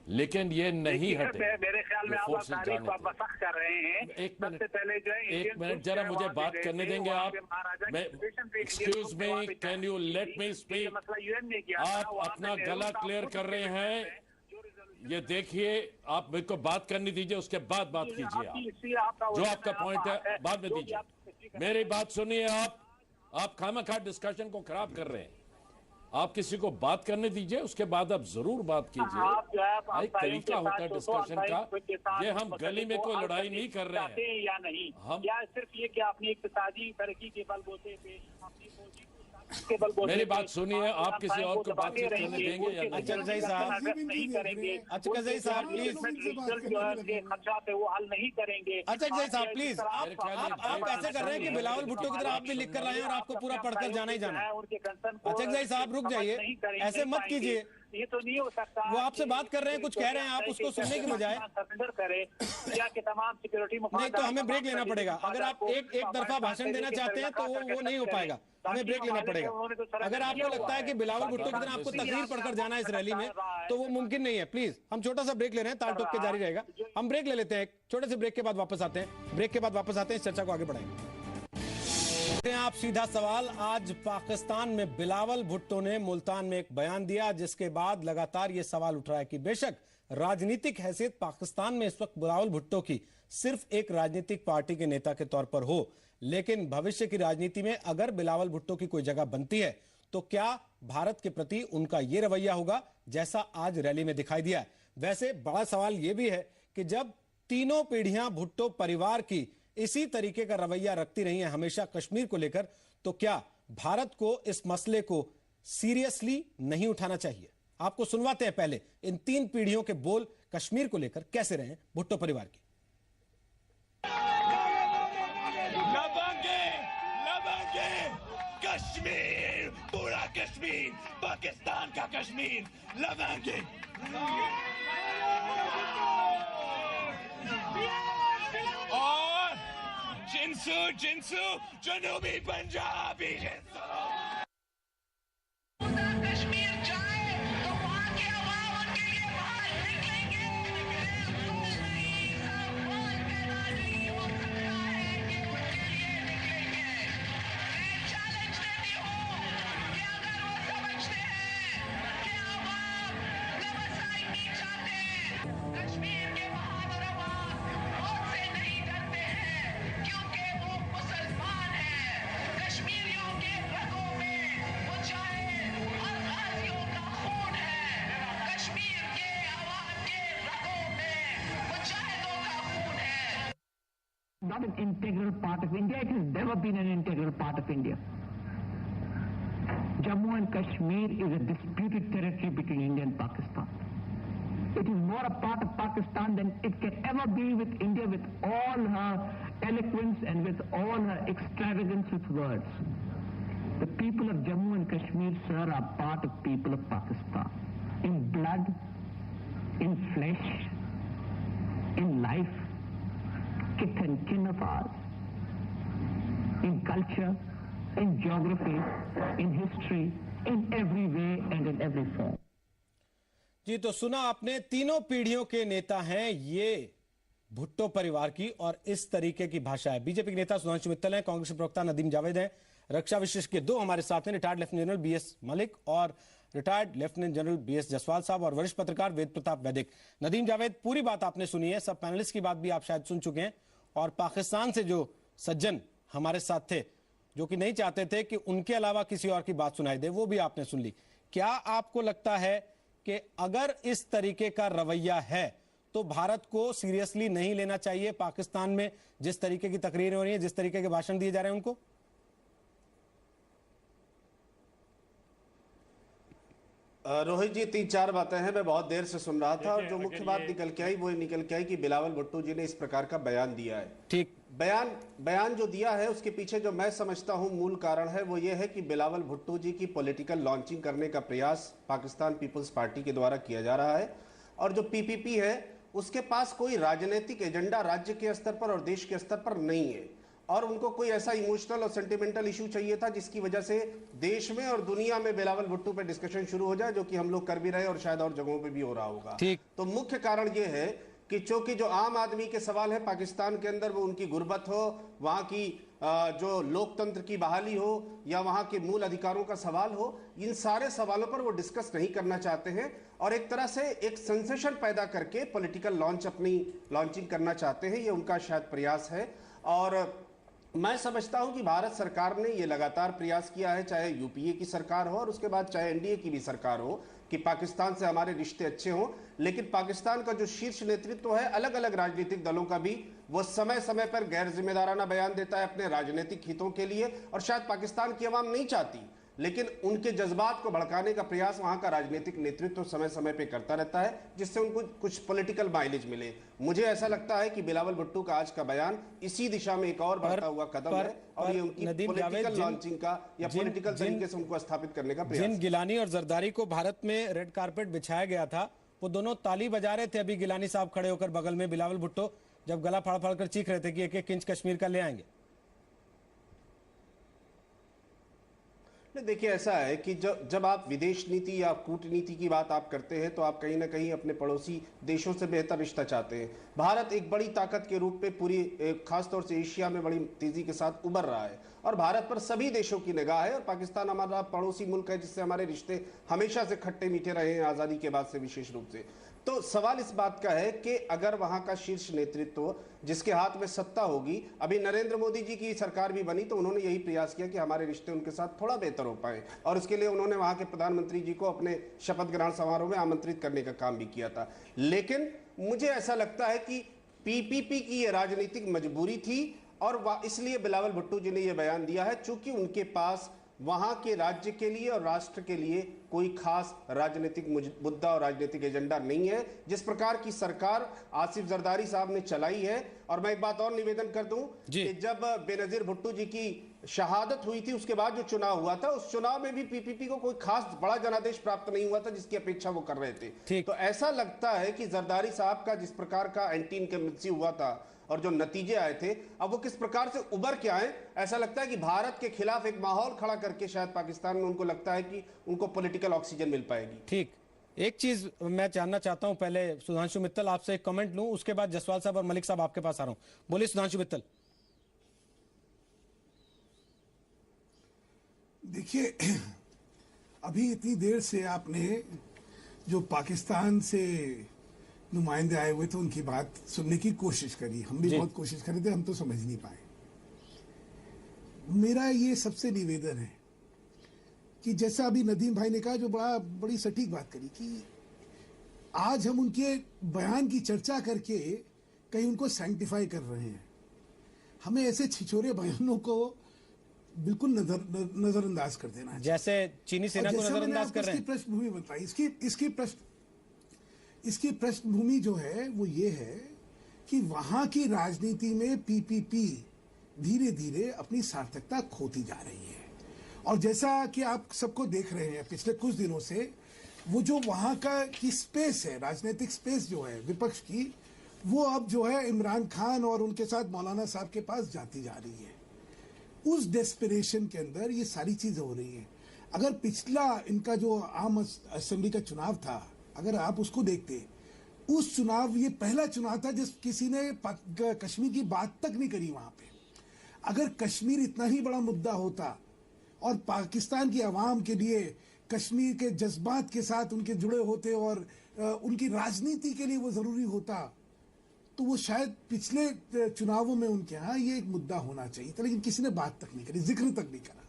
लेकिन ये नहीं हटे। मेरे ख्याल में आप तारीख को मसख कर रहे हैं। एक मिनट मिनट जरा मुझे बात करने देंगे आप। Excuse me, can you let me speak? आप अपना गला क्लियर कर रहे हैं, ये देखिए, आप मेरे को बात करनी दीजिए, उसके बाद बात कीजिए। आप जो आपका पॉइंट है बाद में दीजिए। मेरी बात सुनिए, आप खामखा डिस्कशन को खराब कर रहे हैं। आप किसी को बात करने दीजिए, उसके बाद आप जरूर बात कीजिए। एक तरीका होता है डिस्कशन का। ये हम गली में कोई लड़ाई नहीं कर रहे हैं या नहीं, हम या सिर्फ ये कि अपनी इक्तिसादी तरक्की के बलबूते पे मेरी बात सुनिए, आप किसी और को बातचीत करने देंगे या नहीं? अचकज़ई साहब, अचकज़ई साहब प्लीज, खर्चात है वो हल नहीं करेंगे। अचकज़ई साहब प्लीज, आप ऐसे कर रहे हैं कि बिलावल भुट्टो की तरह आप भी लिख कर लाए और आपको पूरा पढ़कर जाना ही जाना। अचकज़ई साहब रुक जाइए, ऐसे मत कीजिए। ये तो नहीं हो सकता। वो आपसे बात कर रहे हैं, कुछ कह रहे हैं, आप उसको सुनने के बजाय के तमाम सिक्योरिटी नहीं, तो हमें ब्रेक लेना पड़ेगा। अगर आप एक तरफा भाषण देना चाहते हैं तो वो नहीं हो पाएगा, हमें ब्रेक लेना पड़ेगा। अगर आपको लगता है कि बिलावल भुट्टो की तरह आपको तकरीर पढ़कर जाना है इस रैली में, तो वो मुमकिन नहीं है। प्लीज, हम छोटा सा ब्रेक ले रहे हैं, ताल ठोक के जारी रहेगा। हम ब्रेक ले लेते हैं, छोटे से ब्रेक के बाद वापस आते हैं। ब्रेक के बाद वापस आते हैं, इस चर्चा को आगे बढ़ाएंगे। आप सीधा सवाल, आज पाकिस्तान में बिलावल भुट्टो ने मुल्तान में एक बयान दिया, जिसके बाद लगातार यह सवाल उठ रहा है कि बेशक राजनीतिक हैसियत पाकिस्तान में इस वक्त बिलावल भुट्टो की सिर्फ एक राजनीतिक पार्टी के नेता के तौर पर हो, लेकिन भविष्य की राजनीति में अगर बिलावल भुट्टो की कोई जगह बनती है तो क्या भारत के प्रति उनका यह रवैया होगा जैसा आज रैली में दिखाई दिया है। वैसे बड़ा सवाल यह भी है कि जब तीनों पीढ़ियां भुट्टो परिवार की इसी तरीके का रवैया रखती रही हैं हमेशा कश्मीर को लेकर, तो क्या भारत को इस मसले को सीरियसली नहीं उठाना चाहिए। आपको सुनवाते हैं पहले इन तीन पीढ़ियों के बोल कश्मीर को लेकर कैसे रहे भुट्टो परिवार की। कश्मीर, पूरा कश्मीर, पाकिस्तान का कश्मीर लवेंगे। और जिंसू जनूबी पंजाबी कश्मीर जाए तो वहाँ के अवाम उनके लिए बाहर निकलेंगे। सवाल पैदा नहीं हो सकता है कि उनके लिए निकलेंगे। मैं चैलेंज देती हूँ कि अगर वो समझते हैं कि अवाम व्यवसाय नहीं चाहते, कश्मीर के बहादुर अवाम मौत से नहीं डरते हैं क्योंकि वो मुसलमान हैं। कश्मीरियों के रगों में मुजाहिद और गाजियों का खून है। कश्मीर के अवाम के रगों में मुजाहिदों का खून है। Not an integral part of India. It has never been an integral part of India. Jammu and Kashmir is a disputed territory between India and Pakistan. It is more a part of Pakistan than it can ever be with India, with all her eloquence and with all her extravagance with words. The people of Jammu and Kashmir, sir, are part of people of Pakistan. In blood, in flesh, in life, kith and kin of ours. In culture, in geography, in history, in every way and in every form. जी, तो सुना आपने, तीनों पीढ़ियों के नेता हैं ये भुट्टो परिवार की, और इस तरीके की भाषा है। बीजेपी के नेता सुधांशु मित्तल हैं, कांग्रेस के प्रवक्ता नदीम जावेद हैं, रक्षा विशेषज्ञ दो हमारे साथ हैं, retired lieutenant general B S Malik और retired lieutenant general B S Jaswal साहब, और वरिष्ठ पत्रकार वेद प्रताप वैदिक। नदीम जावेद, पूरी बात आपने सुनी है, सब पैनलिस्ट की बात भी आप शायद सुन चुके हैं, और पाकिस्तान से जो सज्जन हमारे साथ थे जो कि नहीं चाहते थे कि उनके अलावा किसी और की बात सुनाई दे, वो भी आपने सुन ली। क्या आपको लगता है कि अगर इस तरीके का रवैया है तो भारत को सीरियसली नहीं लेना चाहिए पाकिस्तान में जिस तरीके की तकरीरें हो रही हैं, जिस तरीके के भाषण दिए जा रहे हैं उनको? रोहित जी, 3-4 बातें हैं, मैं बहुत देर से सुन रहा था, और जो मुख्य बात निकल के आई वो निकल के आई कि बिलावल भुट्टो जी ने इस प्रकार का बयान दिया है। ठीक, बयान जो दिया है उसके पीछे जो मैं समझता हूं मूल कारण है वो ये है कि बिलावल भुट्टो जी की पॉलिटिकल लॉन्चिंग करने का प्रयास पाकिस्तान पीपल्स पार्टी के द्वारा किया जा रहा है, और जो पीपीपी है उसके पास कोई राजनीतिक एजेंडा राज्य के स्तर पर और देश के स्तर पर नहीं है, और उनको कोई ऐसा इमोशनल और सेंटिमेंटल इशू चाहिए था जिसकी वजह से देश में और दुनिया में बिलावल भुट्टो पे डिस्कशन शुरू हो जाए, जो कि हम लोग कर भी रहे और शायद और जगहों पे भी हो रहा होगा। तो मुख्य कारण ये है कि चूंकि जो आम आदमी के सवाल है पाकिस्तान के अंदर, वो उनकी गुर्बत हो, वहां की जो लोकतंत्र की बहाली हो या वहां के मूल अधिकारों का सवाल हो, इन सारे सवालों पर वो डिस्कस नहीं करना चाहते हैं, और एक तरह से एक सेंसेशन पैदा करके पॉलिटिकल लॉन्चिंग करना चाहते हैं। ये उनका शायद प्रयास है, और मैं समझता हूं कि भारत सरकार ने ये लगातार प्रयास किया है, चाहे यूपीए की सरकार हो और उसके बाद चाहे एनडीए की भी सरकार हो, कि पाकिस्तान से हमारे रिश्ते अच्छे हों, लेकिन पाकिस्तान का जो शीर्ष नेतृत्व है अलग अलग राजनीतिक दलों का भी, वो समय समय पर गैर जिम्मेदाराना बयान देता है अपने राजनीतिक हितों के लिए, और शायद पाकिस्तान की आवाम नहीं चाहती, लेकिन उनके जज्बात को भड़काने का प्रयास वहां का राजनीतिक नेतृत्व समय समय पे करता रहता है, जिससे उनको कुछ पॉलिटिकल माइलेज मिले। मुझे ऐसा लगता है कि बिलावल भुट्टो का आज का बयान इसी दिशा में एक और बढ़ता हुआ कदम है, और ये उनकी पॉलिटिकल लॉन्चिंग का या पॉलिटिकल तरीके से उनको स्थापित करने का प्रयास। जिन गिलानी और जरदारी को भारत में रेड कारपेट बिछाया गया था, वो दोनों ताली बजा रहे थे। अभी गिलानी साहब खड़े होकर बगल में, बिलावल भुट्टो जब गला फाड़ फाड़ कर चीख रहे थे कि 1-1 इंच कश्मीर का ले आएंगे। देखिए, ऐसा है कि जब आप विदेश नीति या कूटनीति की बात आप करते हैं तो आप कहीं ना कहीं अपने पड़ोसी देशों से बेहतर रिश्ता चाहते हैं। भारत एक बड़ी ताकत के रूप में पूरी खासतौर से एशिया में बड़ी तेजी के साथ उभर रहा है, और भारत पर सभी देशों की निगाह है, और पाकिस्तान हमारा पड़ोसी मुल्क है जिससे हमारे रिश्ते हमेशा से खट्टे मीठे रहे हैं, आज़ादी के बाद से विशेष रूप से। तो सवाल इस बात का है कि अगर वहां का शीर्ष नेतृत्व जिसके हाथ में सत्ता होगी, अभी नरेंद्र मोदी जी की सरकार भी बनी तो उन्होंने यही प्रयास किया कि हमारे रिश्ते उनके साथ थोड़ा बेहतर हो पाए, और उसके लिए उन्होंने वहां के प्रधानमंत्री जी को अपने शपथ ग्रहण समारोह में आमंत्रित करने का काम भी किया था। लेकिन मुझे ऐसा लगता है कि पीपीपी की ये राजनीतिक मजबूरी थी, और इसलिए बिलावल भुट्टो जी ने यह बयान दिया है, चूंकि उनके पास वहां के राज्य के लिए और राष्ट्र के लिए कोई खास राजनीतिक मुद्दा और राजनीतिक एजेंडा नहीं है, जिस प्रकार की सरकार आसिफ जरदारी साहब ने चलाई है। और मैं एक बात और निवेदन कर दूं कि जब बेनजीर भुट्टो जी की शहादत हुई थी, उसके बाद जो चुनाव हुआ था, उस चुनाव में भी पीपीपी को कोई खास बड़ा जनादेश प्राप्त नहीं हुआ था जिसकी अपेक्षा वो कर रहे थे। तो ऐसा लगता है कि जरदारी साहब का जिस प्रकार का एंटी इनकम्बेंसी हुआ था और जो नतीजे आए थे, अब वो किस प्रकार से उभर के आए, ऐसा लगता है कि भारत के खिलाफ एक माहौल खड़ा करके शायद पाकिस्तान में उनको लगता है कि उनको पॉलिटिकल ऑक्सीजन मिल पाएगी। ठीक, एक चीज मैं जानना चाहता हूं, पहले सुधांशु मित्तल आपसे एक कमेंट लूं, उसके बाद जसवाल साहब और मलिक साहब आपके पास आ रहा हूं। बोलिए सुधांशु मित्तल। देखिए, अभी इतनी देर से आपने जो पाकिस्तान से नुमाइंदे आए हुए थे उनकी बात सुनने की कोशिश करी, हम भी बहुत कोशिश कर रहे थे, हम तो समझ नहीं पाए। मेरा ये सबसे निवेदन है कि जैसा अभी नदीम भाई ने कहा, जो बड़ी सटीक बात करी, कि आज हम उनके बयान की चर्चा करके कहीं उनको सैंक्टिफाई कर रहे हैं। हमें ऐसे छिछोरे बयानों को बिल्कुल नजरअंदाज कर देना है, जैसे चीनी सेना को नजरअंदाज कर रहे हैं। पृष्ठभूमि बताई, इसकी पृष्ठभूमि जो है वो ये है कि वहां की राजनीति में पीपीपी धीरे धीरे अपनी सार्थकता खोती जा रही है। और जैसा कि आप सबको देख रहे हैं पिछले कुछ दिनों से, वो जो वहां का की स्पेस है, राजनीतिक स्पेस जो है विपक्ष की, वो अब जो है इमरान खान और उनके साथ मौलाना साहब के पास जाती जा रही है। उस डेस्परेशन के अंदर ये सारी चीजें हो रही हैं। अगर पिछला इनका जो आम असेंबली का चुनाव था, अगर आप उसको देखते, उस चुनाव, ये पहला चुनाव था जिस किसी ने कश्मीर की बात तक नहीं करी वहां पे। अगर कश्मीर इतना ही बड़ा मुद्दा होता और पाकिस्तान की आवाम के लिए कश्मीर के जज्बात के साथ उनके जुड़े होते और उनकी राजनीति के लिए वो जरूरी होता, तो वो शायद पिछले चुनावों में उनके यहाँ ये एक मुद्दा होना चाहिए था, लेकिन किसी ने बात तक नहीं करी, जिक्र तक नहीं करा।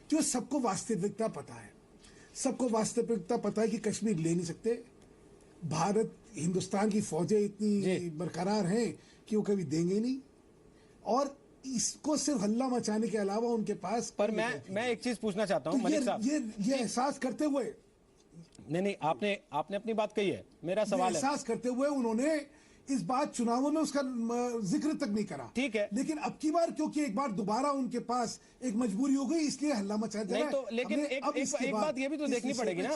जो सबको वास्तविकता पता है, सबको वास्तविकता पता है कि कश्मीर ले नहीं सकते। भारत, हिंदुस्तान की फौजें इतनी बरकरार हैं कि वो कभी देंगे नहीं, और इसको सिर्फ हल्ला मचाने के अलावा उनके पास। पर मैं एक चीज पूछना चाहता हूं, मलिक साहब, ये एहसास करते हुए, नहीं, आपने अपनी बात कही है, मेरा सवाल है, एहसास करते हुए उन्होंने इस बार चुनावों में उसका जिक्र तक नहीं करा। ठीक है, लेकिन अब की बार क्योंकि एक बार दोबारा उनके पास एक मजबूरी हो गई, इसलिए हल्ला मचाया जा रहा है। नहीं तो लेकिन एक बात ये भी तो देखनी पड़ेगी ना,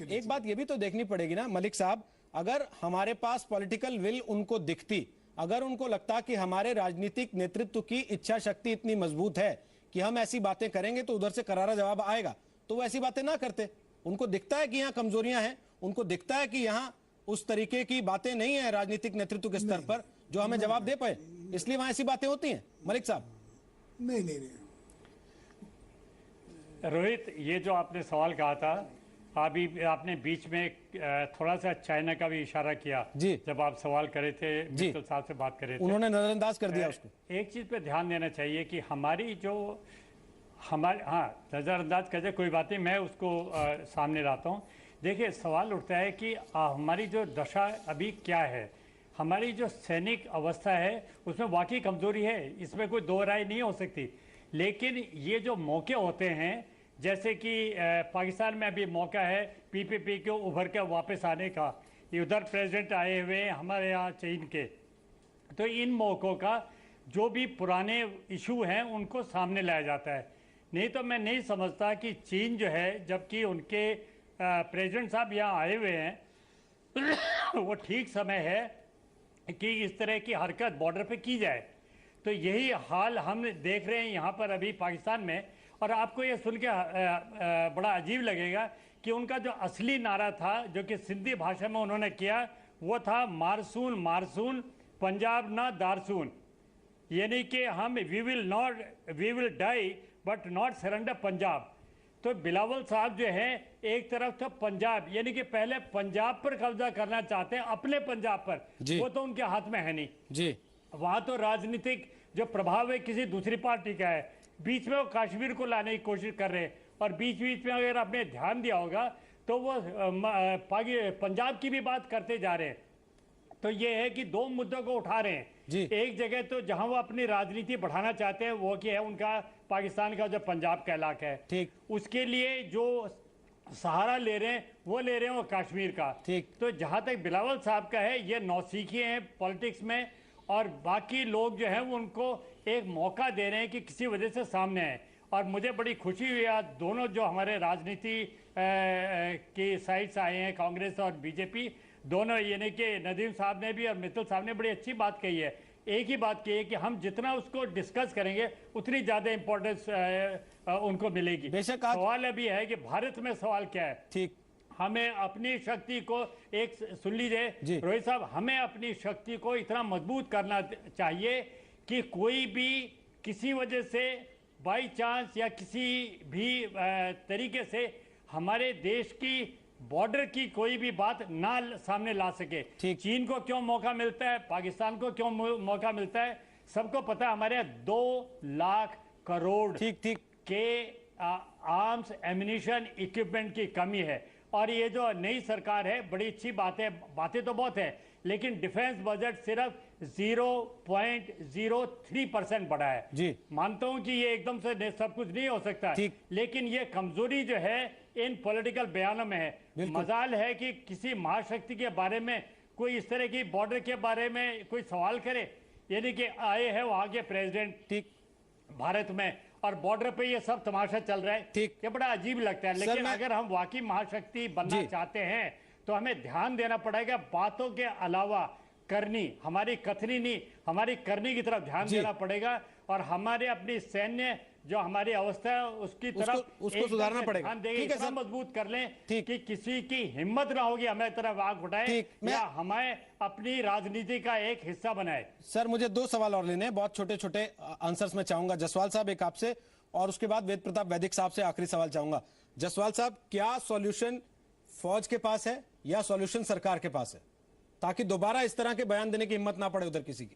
एक बात ये भी तो देखनी पड़ेगी ना मलिक साहब, अगर हमारे पास पॉलिटिकल विल उनको दिखती, अगर उनको लगता कि हमारे राजनीतिक नेतृत्व की इच्छा शक्ति इतनी मजबूत है कि हम ऐसी बातें करेंगे तो उधर से करारा जवाब आएगा, तो वो ऐसी बातें ना करते। उनको दिखता है कि यहाँ कमजोरियां हैं, उनको दिखता है कि यहाँ उस तरीके की बातें नहीं है राजनीतिक नेतृत्व के स्तर पर जो हमें जवाब दे पाए, इसलिए वहां ऐसी बातें होती हैं। मलिक साहब। नहीं, रोहित, ये जो आपने सवाल कहा था, अभी आपने बीच में थोड़ा सा चाइना का भी इशारा किया जी, जब आप सवाल करे थे, मित्तल साहब से बात करे थे, उन्होंने नजरअंदाज कर दिया उसको। एक चीज पे ध्यान देना चाहिए कि नजरअंदाज कर जाए कोई बात नहीं, मैं उसको सामने लाता हूँ। देखिए, सवाल उठता है कि हमारी जो दशा अभी क्या है, हमारी जो सैनिक अवस्था है उसमें वाकई कमजोरी है, इसमें कोई दो राय नहीं हो सकती। लेकिन ये जो मौके होते हैं, जैसे कि पाकिस्तान में अभी मौका है पीपीपी को उभर कर वापस आने का, उधर प्रेसिडेंट आए हुए हैं हमारे यहाँ चीन के, तो इन मौक़ों का जो भी पुराने इशू हैं उनको सामने लाया जाता है। नहीं तो मैं नहीं समझता कि चीन जो है, जबकि उनके प्रेसिडेंट साहब यहाँ आए हुए हैं, वो ठीक समय है कि इस तरह की हरकत बॉर्डर पे की जाए। तो यही हाल हम देख रहे हैं यहाँ पर अभी पाकिस्तान में। और आपको ये सुन के बड़ा अजीब लगेगा कि उनका जो असली नारा था, जो कि सिंधी भाषा में उन्होंने किया, वो था मारसून मारसून पंजाब ना दारसून, यानी कि हम we will die but not surrender Punjab. तो बिलावल साहब जो है एक तरफ तो पंजाब यानी कि पहले पंजाब पर कब्जा करना चाहते हैं, अपने पंजाब पर, वो तो उनके हाथ में है नहीं जी। वहां तो राजनीतिक जो प्रभाव है किसी दूसरी पार्टी का है, बीच में वो कश्मीर को लाने की कोशिश कर रहे हैं। और बीच बीच में अगर आपने ध्यान दिया होगा तो वो पंजाब की भी बात करते जा रहे हैं। तो ये है कि दो मुद्दों को उठा रहे हैं जी। एक जगह तो जहां वो अपनी राजनीति बढ़ाना चाहते हैं वो क्या है, उनका पाकिस्तान का जो पंजाब का इलाका है, ठीक, उसके लिए जो सहारा ले रहे हैं वो ले रहे हैं वो कश्मीर का। ठीक। तो जहां तक बिलावल साहब का है, ये नौसीखिए हैं पॉलिटिक्स में, और बाकी लोग जो हैं वो उनको एक मौका दे रहे हैं कि किसी वजह से सामने आए। और मुझे बड़ी खुशी हुई आज दोनों जो हमारे राजनीति की साइड्स आए हैं, कांग्रेस और बीजेपी दोनों, यानी कि नदीम साहब ने भी और मित्तल साहब ने बड़ी अच्छी बात कही है। एक ही बात कही है कि हम जितना उसको डिस्कस करेंगे उतनी ज्यादा इंपॉर्टेंस उनको मिलेगी। बेशक सवाल अभी है कि भारत में सवाल क्या है। ठीक, हमें अपनी शक्ति को एक सुन लीजिए रोहित साहब, हमें अपनी शक्ति को इतना मजबूत करना चाहिए कि कोई भी किसी वजह से बाई चांस या किसी भी तरीके से हमारे देश की बॉर्डर की कोई भी बात ना सामने ला सके। चीन को क्यों मौका मिलता है, पाकिस्तान को क्यों मौका मिलता है, सबको पता है। हमारे 2 लाख करोड़ के आर्म्स एम्युनिशन इक्विपमेंट की कमी है। और ये जो नई सरकार है, बड़ी अच्छी बात है, बातें तो बहुत है, लेकिन डिफेंस बजट सिर्फ 0.03% बढ़ा है जी। मानता हूं कि ये एकदम से सब कुछ नहीं हो सकता, लेकिन ये कमजोरी जो है इन पॉलिटिकल बयानों में है। मजाल है कि किसी महाशक्ति के बारे में कोई इस तरह की बॉर्डर के बारे में कोई सवाल करे, यानी कि आए हैं वहां के प्रेसिडेंट भारत में और बॉर्डर पे ये सब तमाशा चल रहा है, ये बड़ा अजीब लगता है। लेकिन अगर हम वाकई महाशक्ति बनना चाहते हैं तो हमें ध्यान देना पड़ेगा, बातों के अलावा करनी, हमारी कथनी नहीं, हमारी करनी की तरफ ध्यान देना पड़ेगा। और हमारे अपनी सैन्य जो हमारी अवस्था है उसकी तरफ उसको सुधारना पड़ेगा। ठीक है सर, मजबूत कर लें कि किसी की हिम्मत ना होगी हमें तरफ आग उठाए या हमें अपनी राजनीति का एक हिस्सा बनाए। सर मुझे 2 सवाल और लेने हैं, बहुत छोटे छोटे आंसर्स में चाहूंगा। जसवाल साहब एक आपसे और उसके बाद वेद प्रताप वैदिक साहब से आखिरी सवाल चाहूंगा। जसवाल साहब, क्या सॉल्यूशन फौज के पास है या सॉल्यूशन सरकार के पास है, ताकि दोबारा इस तरह के बयान देने की हिम्मत ना पड़े उधर किसी की?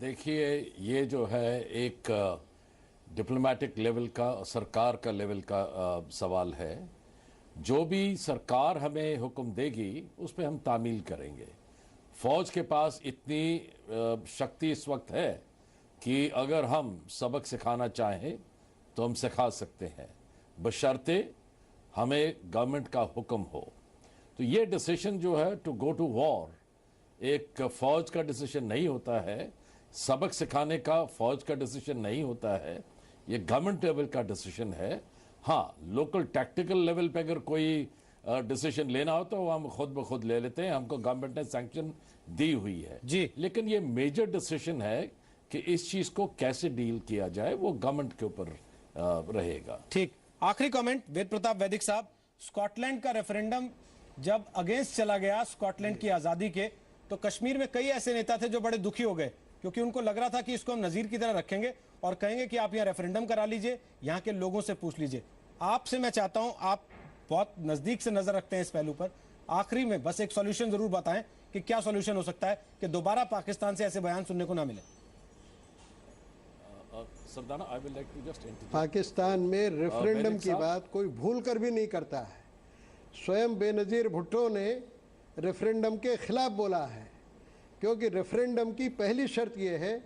देखिए, ये जो है एक डिप्लोमेटिक लेवल का, सरकार का लेवल का सवाल है। जो भी सरकार हमें हुक्म देगी उस पर हम तामील करेंगे। फौज के पास इतनी शक्ति इस वक्त है कि अगर हम सबक सिखाना चाहें तो हम सिखा सकते हैं, बशर्ते हमें गवर्नमेंट का हुक्म हो। तो ये डिसीजन जो है टू गो टू वॉर एक फौज का डिसीजन नहीं होता है, सबक सिखाने का फौज का डिसीजन नहीं होता है, ये गवर्नमेंट लेवल का डिसीजन है। हाँ, लोकल टैक्टिकल लेवल पे अगर कोई डिसीजन लेना हो तो हम खुद ब खुद ले लेते हैं, हमको गवर्नमेंट ने सैंक्शन दी हुई है जी। लेकिन ये मेजर डिसीजन है कि इस चीज को कैसे डील किया जाए, वो गवर्नमेंट के ऊपर रहेगा। ठीक, आखिरी कमेंट वेद प्रताप वैदिक साहब। स्कॉटलैंड का रेफरेंडम जब अगेंस्ट चला गया स्कॉटलैंड की आजादी के, तो कश्मीर में कई ऐसे नेता थे जो बड़े दुखी हो गए, क्योंकि उनको लग रहा था कि इसको हम नजीर की तरह रखेंगे और कहेंगे कि आप यहाँ रेफरेंडम करा लीजिए, यहाँ के लोगों से पूछ लीजिए। आपसे मैं चाहता हूं, आप बहुत नजदीक से नजर रखते हैं इस पहलू पर, आखिरी में बस एक सॉल्यूशन जरूर बताएं कि क्या सॉल्यूशन हो सकता है कि दोबारा पाकिस्तान से ऐसे बयान सुनने को ना मिले। पाकिस्तान में रेफरेंडम की बात कोई भूल कर भी नहीं करता है। स्वयं बेनजीर भुट्टो ने रेफरेंडम के खिलाफ बोला है, क्योंकि रेफरेंडम की पहली शर्त यह है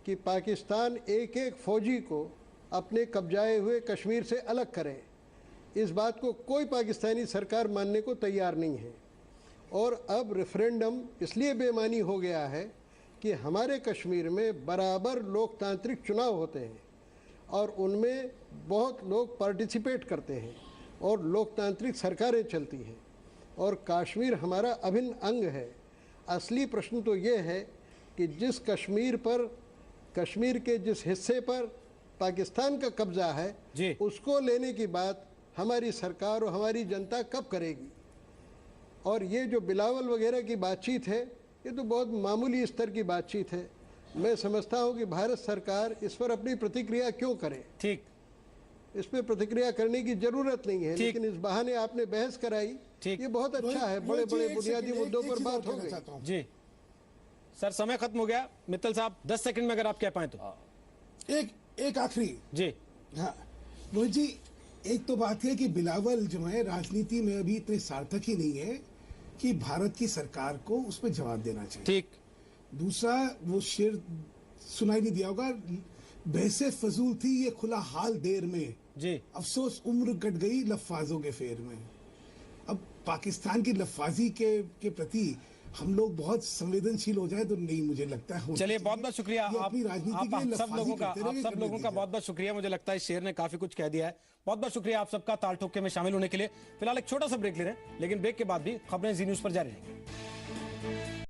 कि पाकिस्तान एक एक फौजी को अपने कब्जाए हुए कश्मीर से अलग करे। इस बात को कोई पाकिस्तानी सरकार मानने को तैयार नहीं है। और अब रेफरेंडम इसलिए बेमानी हो गया है कि हमारे कश्मीर में बराबर लोकतांत्रिक चुनाव होते हैं और उनमें बहुत लोग पार्टिसिपेट करते हैं और लोकतांत्रिक सरकारें चलती हैं और कश्मीर हमारा अभिन्न अंग है। असली प्रश्न तो ये है कि जिस कश्मीर पर, कश्मीर के जिस हिस्से पर पाकिस्तान का कब्जा है उसको लेने की बात हमारी सरकार और हमारी जनता कब करेगी। और ये जो बिलावल वगैरह की बातचीत है, ये तो बहुत मामूली स्तर की बातचीत है। मैं समझता हूँ कि भारत सरकार इस पर अपनी प्रतिक्रिया क्यों करे। ठीक, इस पे प्रतिक्रिया करने की जरूरत नहीं है, ठीक। लेकिन इस बहाने आपने बहस कराई, ठीक। ये बहुत अच्छा है। बड़े रोहित जी, बड़े एक बुनियादी सेकंड, मुद्दों एक पर चीज बात और हो कहना गई। चाहता हूं। जी सर, समय खत्म हो गया। मित्तल साहब 10 सेकंड में अगर आप कह पाए तो। एक आखिरी। जी हाँ रोहित जी, एक तो बात है कि बिलावल जो है राजनीति में अभी इतने सार्थक ही नहीं है कि भारत की सरकार को उस पर जवाब देना चाहिए। ठीक। दूसरा, वो शेर सुनाई नहीं दिया होगा, बहसे फजूल थी ये खुला हाल देर में, जी अफसोस उम्र कट गई लफ्फाजों के फेर में। अब पाकिस्तान की लफ्फाजी के प्रति हम लोग बहुत संवेदनशील हो जाए तो नहीं, मुझे लगता है। चलिए बहुत बहुत शुक्रिया ये आप अपनी राजनीति के लिए सब लफ्फाजी लोगों का करते रहे, करने बहुत दीजिए। बहुत शुक्रिया। मुझे लगता है इस शेर ने काफी कुछ कह दिया है। बहुत बहुत शुक्रिया आप सबका ताल ठोके में शामिल होने के लिए। फिलहाल एक छोटा सा ब्रेक ले रहे हैं, लेकिन ब्रेक के बाद भी खबरें जी न्यूज पर जारी रहेंगी।